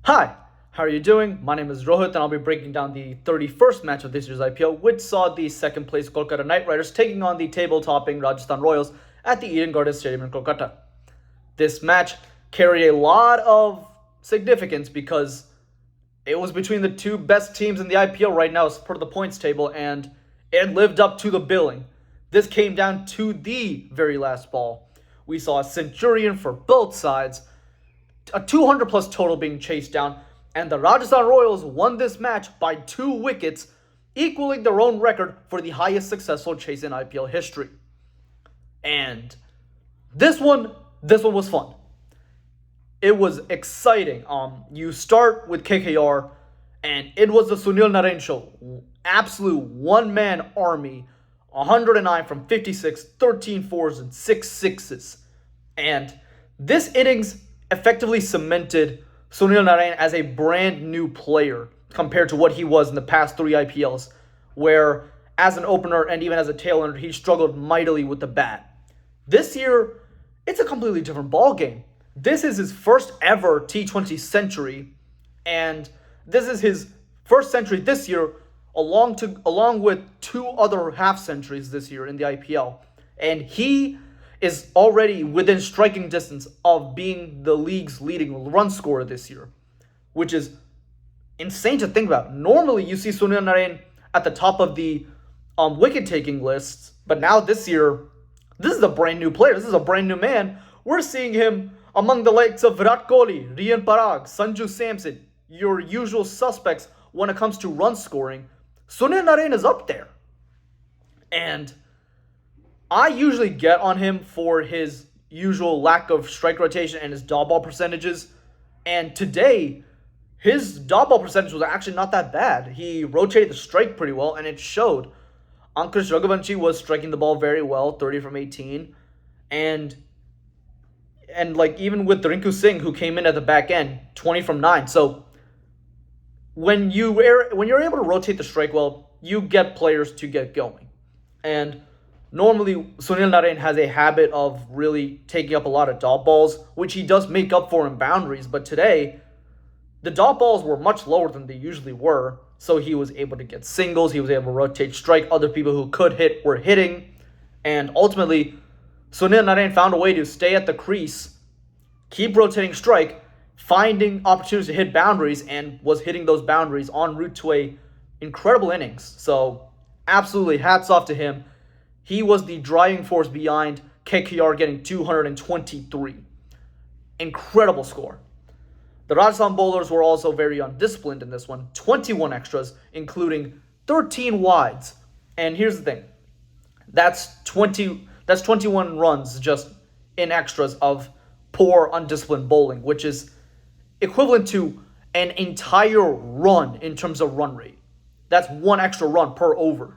Hi, how are you doing? My name is Rohit and I'll be breaking down the 31st match of this year's IPL, which saw the second place Kolkata Knight Riders taking on the table-topping Rajasthan Royals at the Eden Gardens Stadium in Kolkata. This match carried a lot of significance because it was between the two best teams in the IPL right now as per the points table, and it lived up to the billing. This came down to the very last ball. We saw a centurion for both sides, a 200 plus total being chased down, and the Rajasthan Royals won this match by 2 wickets, equaling their own record for the highest successful chase in IPL history. And this one was fun. It was exciting. You start with KKR, and it was the Sunil Narine show. Absolute one-man army, 109 from 56, 13 fours, and 6 sixes. And this innings effectively cemented Sunil Narine as a brand new player compared to what he was in the past 3 IPLs, where as an opener and even as a tail ender, he struggled mightily with the bat. This year, it's a completely different ball game. This is his first ever T20 century, and this is his first century this year, along with 2 other half centuries this year in the IPL. And he is already within striking distance of being the league's leading run scorer this year, which is insane to think about. Normally, you see Sunil Narine at the top of the wicket-taking lists, but now this year, this is a brand new player. This is a brand new man. We're seeing him among the likes of Virat Kohli, Riyan Parag, Sanju Samson, your usual suspects when it comes to run scoring. Sunil Narine is up there. And I usually get on him for his usual lack of strike rotation and his dot ball percentages. And today, his dot ball percentage was actually not that bad. He rotated the strike pretty well, and it showed. Ankush Raghuvanshi was striking the ball very well, 30 from 18. And like even with Rinku Singh, who came in at the back end, 20 from 9. So when you're able to rotate the strike well, you get players to get going. And normally, Sunil Narine has a habit of really taking up a lot of dot balls, which he does make up for in boundaries. But today, the dot balls were much lower than they usually were, so he was able to get singles, he was able to rotate strike, other people who could hit were hitting, and ultimately, Sunil Narine found a way to stay at the crease, keep rotating strike, finding opportunities to hit boundaries, and was hitting those boundaries en route to a incredible innings. So, absolutely hats off to him. He was the driving force behind KKR getting 223. Incredible score. The Rajasthan bowlers were also very undisciplined in this one. 21 extras, including 13 wides. And here's the thing. That's 21 runs just in extras of poor, undisciplined bowling, which is equivalent to an entire run in terms of run rate. That's 1 extra run per over,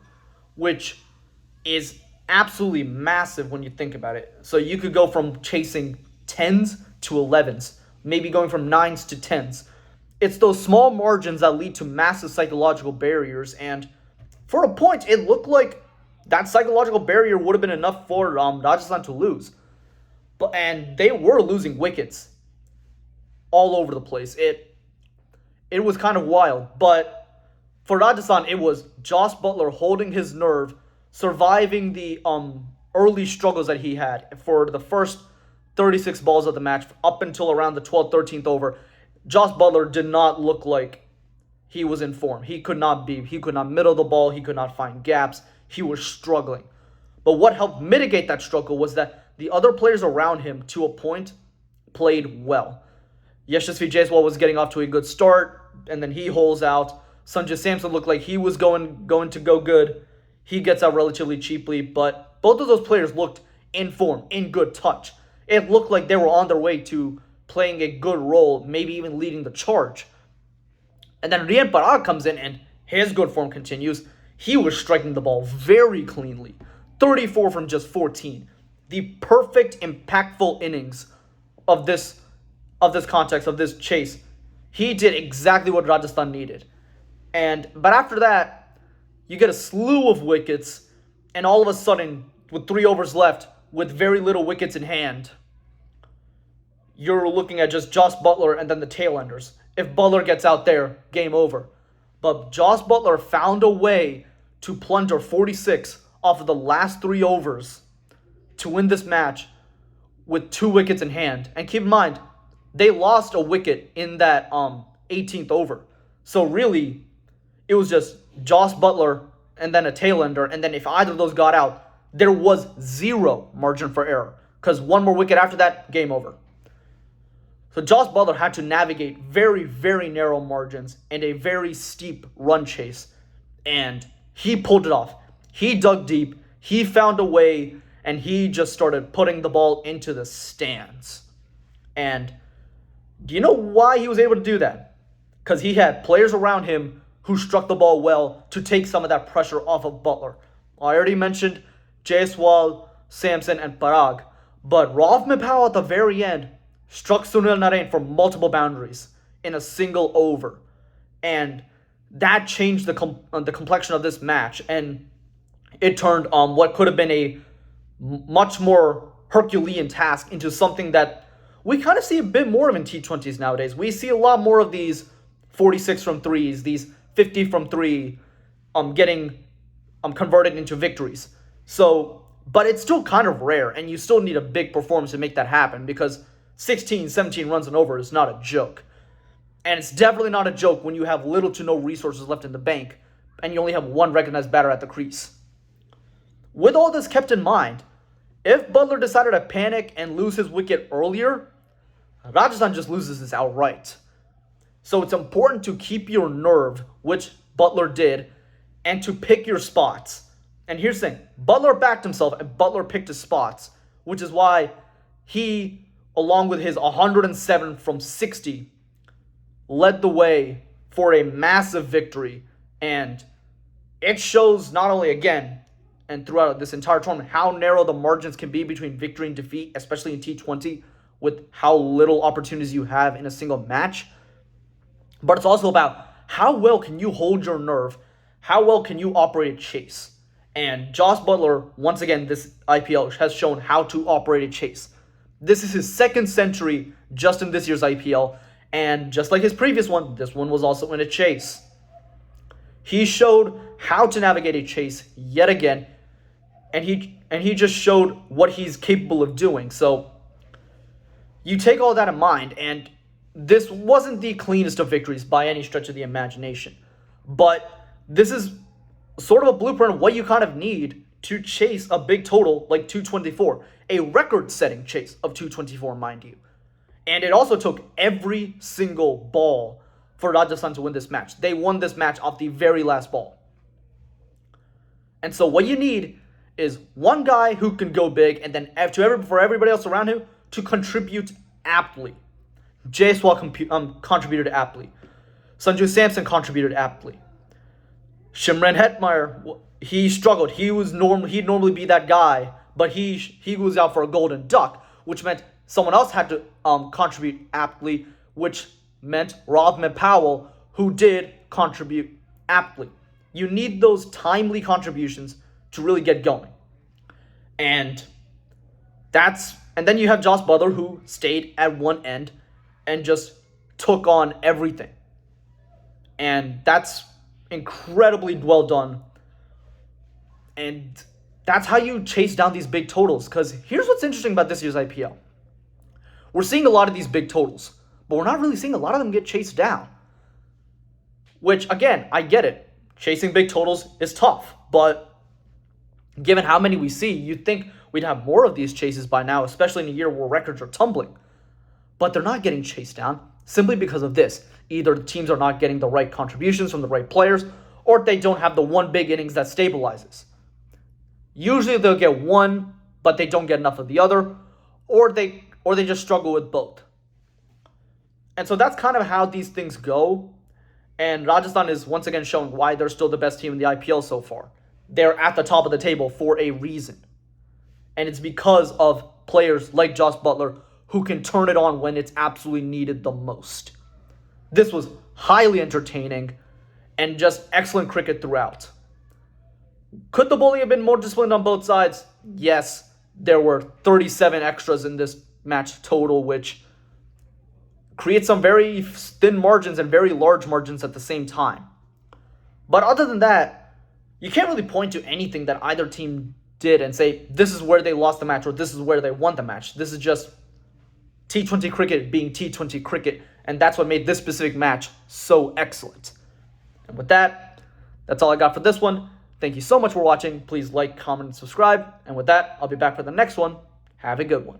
which is absolutely massive when you think about it. So you could go from chasing 10s to 11s, maybe going from 9s to 10s. It's those small margins that lead to massive psychological barriers, and for a point, it looked like that psychological barrier would have been enough for Rajasthan to lose. And they were losing wickets all over the place. It was kind of wild, but for Rajasthan, it was Josh Butler holding his nerve, surviving the early struggles that he had for the first 36 balls of the match up until around the 12th, 13th over. Josh Butler did not look like he was in form. He could not middle the ball. He could not find gaps. He was struggling. But what helped mitigate that struggle was that the other players around him, to a point, played well. Yashasvi Jaiswal was getting off to a good start, and then he holes out. Sanju Samson looked like he was going to go good. He gets out relatively cheaply, but both of those players looked in form, in good touch. It looked like they were on their way to playing a good role, maybe even leading the charge. And then Riyan Parag comes in, and his good form continues. He was striking the ball very cleanly. 34 from just 14. The perfect, impactful innings of this context, of this chase. He did exactly what Rajasthan needed. But after that, you get a slew of wickets, and all of a sudden, with 3 overs left, with very little wickets in hand, you're looking at just Josh Butler and then the tail enders. If Butler gets out there, game over. But Josh Butler found a way to plunder 46 off of the last 3 overs to win this match with 2 wickets in hand. And keep in mind, they lost a wicket in that 18th over. So really, it was just Josh Butler and then a tail ender. And then if either of those got out, there was 0 margin for error. Because 1 more wicket after that, game over. So Josh Butler had to navigate very, very narrow margins and a very steep run chase. And he pulled it off. He dug deep. He found a way. And he just started putting the ball into the stands. And do you know why he was able to do that? Because he had players around him who struck the ball well to take some of that pressure off of Butler. I already mentioned Jaiswal, Samson, and Parag. But Ravman Powell at the very end struck Sunil Narine for multiple boundaries in a single over. And that changed the complexion of this match. And it turned what could have been a much more Herculean task into something that we kind of see a bit more of in T20s nowadays. We see a lot more of these 46 from threes, these 50 from 3 getting converted into victories. So, but it's still kind of rare, and you still need a big performance to make that happen because 16, 17 runs and over is not a joke. And it's definitely not a joke when you have little to no resources left in the bank and you only have 1 recognized batter at the crease. With all this kept in mind, if Butler decided to panic and lose his wicket earlier, Rajasthan just loses this outright. So it's important to keep your nerve, which Butler did, and to pick your spots. And here's the thing, Butler backed himself and Butler picked his spots, which is why he, along with his 107 from 60, led the way for a massive victory. And it shows not only, again, and throughout this entire tournament, how narrow the margins can be between victory and defeat, especially in T20, with how little opportunities you have in a single match. But it's also about how well can you hold your nerve, how well can you operate a chase. And Josh Butler, once again, this IPL has shown how to operate a chase. This is his 2nd century just in this year's IPL, and just like his previous one, this one was also in a chase. He showed how to navigate a chase yet again, and he just showed what he's capable of doing. So you take all that in mind, and this wasn't the cleanest of victories by any stretch of the imagination. But this is sort of a blueprint of what you kind of need to chase a big total like 224. A record-setting chase of 224, mind you. And it also took every single ball for Rajasthan to win this match. They won this match off the very last ball. And so what you need is one guy who can go big, and then for everybody else around him to contribute aptly. Jaiswal contributed aptly. Sanju Samson contributed aptly. Shimran Hetmeyer, he struggled. He'd normally be that guy, but he was out for a golden duck, which meant someone else had to contribute aptly, which meant Ravman Powell, who did contribute aptly. You need those timely contributions to really get going. And then you have Josh Butler, who stayed at one end and just took on everything. And that's incredibly well done. And that's how you chase down these big totals. Because here's what's interesting about this year's IPL. We're seeing a lot of these big totals, but we're not really seeing a lot of them get chased down. Which, again, I get it. Chasing big totals is tough, but given how many we see, you'd think we'd have more of these chases by now, especially in a year where records are tumbling. But they're not getting chased down simply because of this. Either the teams are not getting the right contributions from the right players, or they don't have the one big innings that stabilizes. Usually they'll get one, but they don't get enough of the other, or they just struggle with both. And so that's kind of how these things go. And Rajasthan is once again showing why they're still the best team in the IPL so far. They're at the top of the table for a reason. And it's because of players like Josh Butler who can turn it on when it's absolutely needed the most. This was highly entertaining and just excellent cricket throughout. Could the bowling have been more disciplined on both sides? Yes. There were 37 extras in this match total, which create some very thin margins and very large margins at the same time. But other than that, you can't really point to anything that either team did and say, this is where they lost the match or this is where they won the match. This is just T20 cricket being T20 cricket, and that's what made this specific match so excellent. And with that, that's all I got for this one. Thank you so much for watching. Please like, comment, and subscribe. And with that, I'll be back for the next one. Have a good one.